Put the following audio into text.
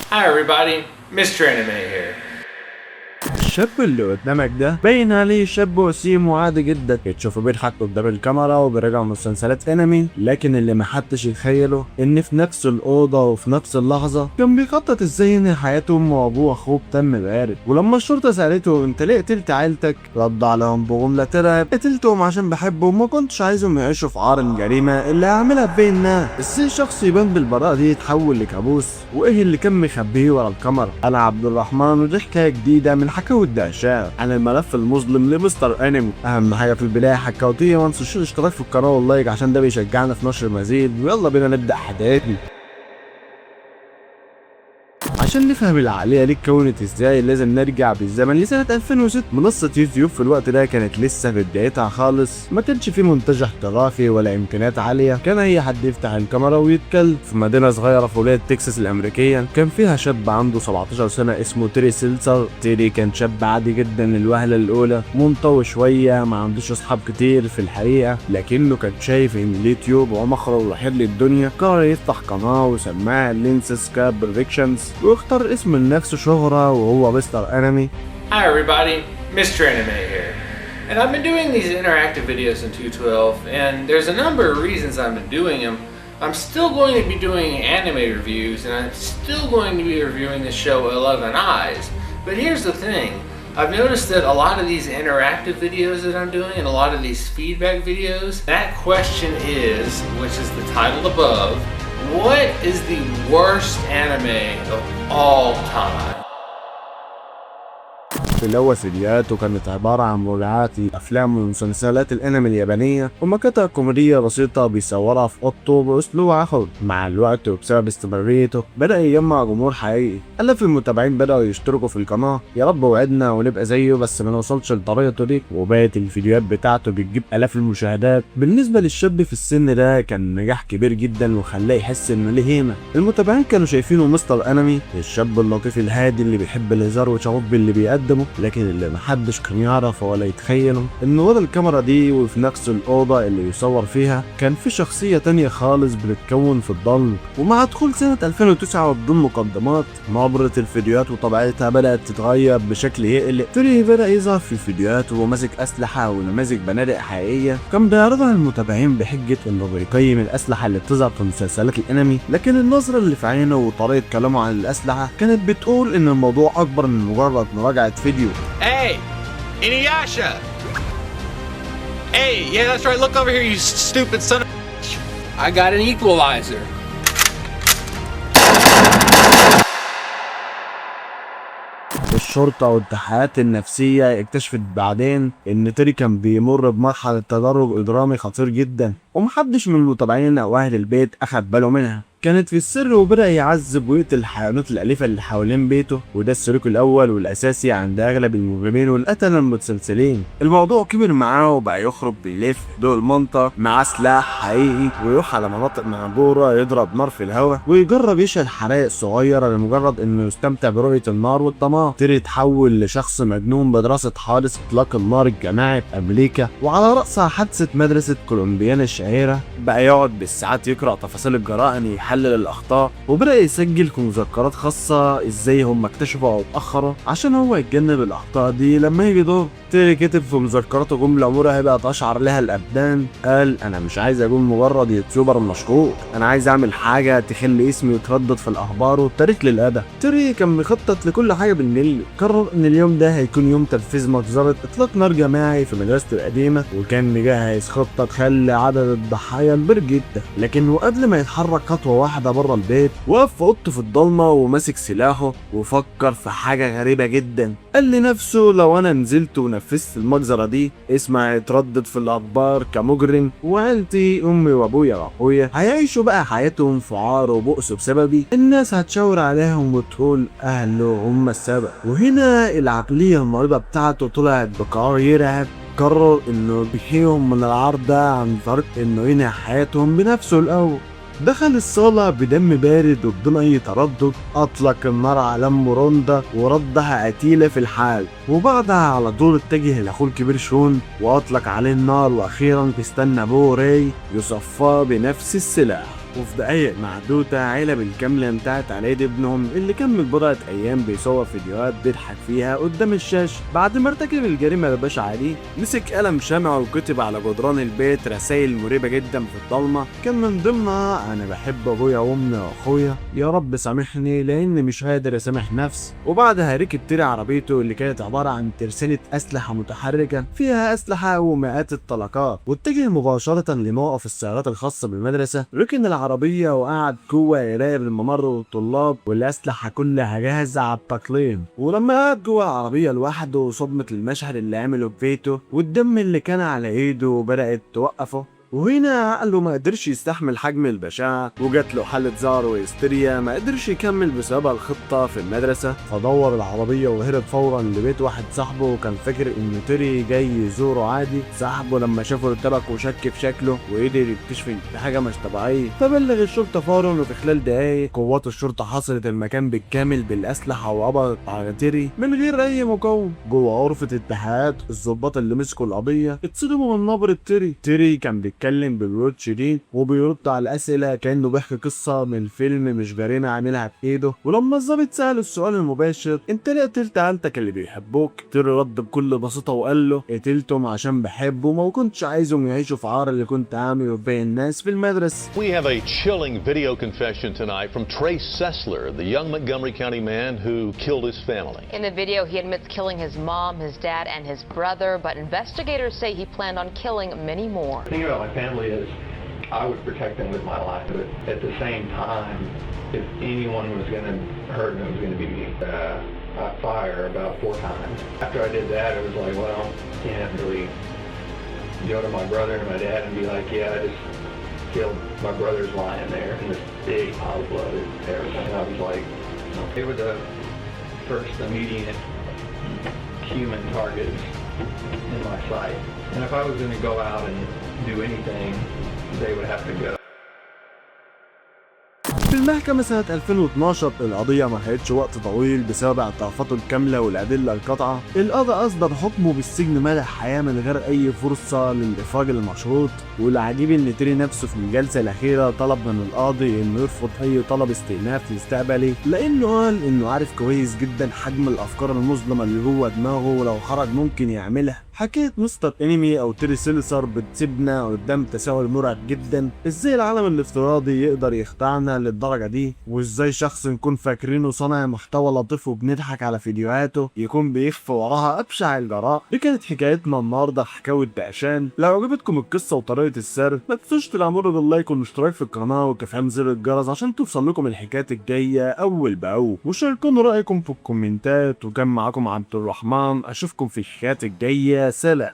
Hi everybody, Mr. Anime here. الشاب اللي قدامك ده باين عليه شاب وسيم وعادي جدا، تشوفه بيضحك قدام الكاميرا وبيراجع مسلسلات انمي، لكن اللي محدش يتخيله ان في نفس الاوضه وفي نفس اللحظه كان بيخطط ازاي ينهي حياته امه وابوه اخوه بتم بارد. ولما الشرطه سالته انت ليه قتلت عيلتك، رد عليهم بجمله ترعب: قتلتهم عشان بحبهم وما كنتش عايزهم يعيشوا في عار الجريمه اللي هعملها في بيننا. ازاي شخص يبان بالبراءه دي يتحول لكابوس؟ وايه اللي كان مخبيه ورا الكاميرا؟ انا عبد الرحمن ودي حكايه جديده من حكاوي الدهشات عن الملف المظلم لمستر انمي. اهم حاجه في البدايه حكاوتيه، ما تنسوش الاشتراك في القناه واللايك عشان ده بيشجعنا في نشر المزيد، ويلا بينا نبدا حكايتنا. عشان نفهم العقلية دي اتكونت ازاي لازم نرجع بالزمن لسنة 2006. منصة يوتيوب في الوقت ده كانت لسه في بدايتها خالص، ما كانش فيه منتج احترافي ولا امكانيات عالية. كان اي حد يفتح الكاميرا ويتكلم. في مدينة صغيرة في ولاية تكساس الامريكية كان فيها شاب عنده 17 سنة اسمه تيري سيلتر. تيري كان شاب عادي جدا للوهلة الاولى، منطوي شوية، ما عندوش اصحاب كتير في الحقيقة، لكنه كان شايف ان اليوتيوب هو مخرج الوحيد للدنيا. قرر يفتح قناة وسماها لينسز كاب بريدكشنز، واختار اسم لنفسه شهرة وهو مستر انمي. Hi everybody, Mr. Anime here. And I've been doing these interactive videos in 212, and there's a number of reasons I've been doing them. I'm still going to be doing anime reviews, and I'm still going to be reviewing the show 11 Eyes. But here's the thing. I've noticed that a lot of these interactive videos that I'm doing and a lot of these feedback videos, that question is, which is the title above, what is the worst anime of all time? في الأول فيديوهاته كانت عبارة عن مراجعات لأفلام ومسلسلات الأنمي اليابانية ومقاطع كوميدية بسيطة بيصورها في أوضته بأسلوب عفوي. مع الوقت وبسبب استمراريته بدأ يجمع جمهور حقيقي. آلاف المتابعين بدأوا يشتركوا في القناة. يا رب وعدنا ونبقى زيه بس ما نوصلش لطريقته دي. وبقت الفيديوهات بتاعته بتجيب آلاف المشاهدات. بالنسبة للشاب في السن ده كان نجاح كبير جدا وخلاه يحس إنه ليه قيمة. المتابعين كانوا شايفينه مستر انمي، الشاب اللطيف الهادي اللي بيحب الهزار وشغوف باللي بيقدمه. لكن اللي محدش كان يعرف ولا يتخيله ان ورا الكاميرا دي وفي نفس الاوضه اللي يصور فيها كان في شخصيه تانية خالص بتتكون في الضلم. ومع دخول سنه 2009 وبدون مقدمات نبره الفيديوهات وطبيعتها بدات تتغير بشكل يقلق. تري بدا يظهر في الفيديوهات وهو ماسك اسلحه ونماذج بنادق حقيقيه كان بيعرضها للمتابعين بحجه انه بيقيم الاسلحه اللي بتظهر في مسلسلات الانمي. لكن النظره اللي في عينه وطريقه كلامه عن الاسلحه كانت بتقول ان الموضوع اكبر من مجرد مراجعه فيديو. Hey, Inuyasha! Hey, yeah, that's right. Look over here, you stupid son of a... I got an equalizer. الشرطة والتحقيقات النفسية اكتشفت بعدين ان تيري كان بيمر بمرحلة تدرج إجرامي خطير جدا، ومحدش من المتابعين أو أهل البيت أخد باله منها. كانت في السر وبدأ يعذب ويقتل الحيوانات الأليفة اللي حوالين بيته، وده السلوك الأول والأساسي عند أغلب المجرمين والقتلة المتسلسلين. الموضوع كبر معاه وبقى يخرج بيلف دول المنطقة مع سلاح حقيقي ويروح على مناطق مهجورة يضرب نار في الهواء ويجرب يشعل حرائق صغيرة لمجرد إنه يستمتع برؤية النار والطماع. تيري اتحول لشخص مجنون بدراسة حادث إطلاق النار الجماعي في أمريكا وعلى رأسها حادثة مدرسة كولومبيان الشهيرة. بقى يقعد بالساعات يقرأ تفاصيل الجرائم، يحلل الأخطاء، وبدأ يسجل في مذكرات خاصة ازاي هم اكتشفوا او اتأخروا عشان هو يتجنب الأخطاء دي لما يجي دور. تيري كتب في مذكراته جملة مرعبة تشعر لها الأبدان. قال أنا مش عايز أكون مجرد يوتيوبر مشهور، أنا عايز أعمل حاجة تخلي اسمي يتردد في الأخبار والتاريخ للأبد. تيري كان مخطط لكل حاجة بالملي. قرر إن اليوم ده هيكون يوم تنفيذ مجزرة إطلاق نار جماعي في مدرسته القديمة، وكان مجهز خطة تخلي عدد الضحايا كبير جدا. لكن وقبل ما يتحرك خطوة واحدة بره البيت وقف في اوضته في الضلمه وماسك سلاحه وفكر في حاجه غريبه جدا. قال لنفسه لو انا نزلت ونفذت المجزره دي اسمي هيتردد في الاخبار كمجرم، وعيلتي امي وابويا واخويا هيعيشوا بقى حياتهم في عار وبؤس بسببي. الناس هتشاور عليهم وتقول اهله هم السبب. وهنا العقليه المريضه بتاعته طلعت بقرار يرعب. قرر انه يحييهم من العار ده عن طريق انه ينهي حياتهم بنفسه الاول. دخل الصالة بدم بارد وبدون أي تردد، أطلق النار على أم روندا وردها قتيلة في الحال، وبعدها على طول اتجه لأخوه الكبير شون وأطلق عليه النار، وأخيرا استنى أبوه راي يصفاه بنفس السلاح. وفي دقايق معدودة عيلة بالكاملة انتهت على ايد ابنهم اللي كان من بضعة ايام بيصور فيديوهات بيضحك فيها قدام الشاشة. بعد ما ارتكب الجريمة البشعة عليه مسك قلم شمع وكتب على جدران البيت رسائل مريبة جدا في الضلمة، كان من ضمنها انا بحب ابويا وامي واخويا، يا رب سامحني لاني مش قادر اسامح نفسي. وبعدها ركب تيري عربيته اللي كانت عبارة عن ترسانة اسلحة متحركة فيها اسلحة ومئات الطلقات، واتجه مباشرة لموقف السيارات الخاصة بالمدرسة. ركن العربية وقعد جوه يراقب الممر والطلاب والاسلحة كلها جاهزة على التقليم. ولما قعد جوه العربية لوحده صدمة المشهد اللي عمله في بيته والدم اللي كان على ايده بدأت توقفه، وهنا عقله ما قدرش يستحمل حجم البشاعة وجات له حالة زعر وهستيريا ما قدرش يكمل بسبب الخطة في المدرسة، فدور العربية وهرب فورا لبيت واحد صاحبه وكان فاكر ان تيري جاي يزوره عادي. صاحبه لما شافه ارتبك وشك في شكله وقدر يكتشف ان في حاجة مش طبيعية، فبلغ الشرطة فورا وفي خلال دقايق قوات الشرطة حصلت المكان بالكامل بالأسلحة وقبضت على تيري من غير أي مقاومة. جوه غرفة التحقيقات الضباط اللي مسكوا القضية اتصدموا من نبرة تيري كان بيتكلم بالروتش دي وبيرد على الأسئلة كأنه بيحكي قصة من فيلم مش جريمة عاملها بإيده. ولما الظابط سأله السؤال المباشر انت ليه قتلت عيلتك اللي بيحبوك، تيري رد بكل بساطة وقال له قتلتهم عشان بحبهم وما كنتش عايزهم يعيشوا في عار اللي كنت عامله بين الناس في المدرسة. We have a chilling video confession tonight from Trey Sessler, the young Montgomery County man who killed his family. In the video, he admits killing his mom, his dad, and his brother, but investigators say he planned on killing many more. The thing about my family is I would protect them with my life, but at the same time, if anyone was going to hurt them, it was going to be me. I fire about 4 times. After I did that, it was like, well, I can't really go to my brother and my dad and be like, yeah, I just killed my brother's lying there in this big pile of blood and everything. And I was like, they were the first immediate human targets in my sight. And if I was going to go out and do anything, they would have to go. في المحكمة سنة 2012 القضية ما خدتش وقت طويل بسبب اعترافاته الكاملة والأدلة القاطعة. القاضي أصدر حكمه بالسجن مدى الحياة من غير أي فرصة للإفراج المشروط. والعجيب إن تيري نفسه في الجلسة الأخيرة طلب من القاضي إنه يرفض أي طلب استئناف مستقبلي، لأنه قال إنه عارف كويس جدا حجم الأفكار المظلمة اللي جوه دماغه ولو خرج ممكن يعملها. حكاية مستر انمي او تيري سيلسر بتسيبنا قدام تساؤل مرعب جدا، ازاي العالم الافتراضي يقدر يخدعنا للدرجة دي، وازاي شخص نكون فاكرينه صانع محتوى لطيف وبنضحك على فيديوهاته يكون بيخفي وراها ابشع الجرائم. دي كانت حكايتنا النهارده حكاوي دهشان. لو عجبتكم القصة وطريقة السرد ما تنسوش تدعمونا باللايك والاشتراك في القناة وتفعيل زر الجرس عشان توصل لكم الحكايات الجاية اول باول، وشاركونا رأيكم في الكومنتات. وكان معاكم عبد الرحمن، اشوفكم في الحكايات الجاية. سلام.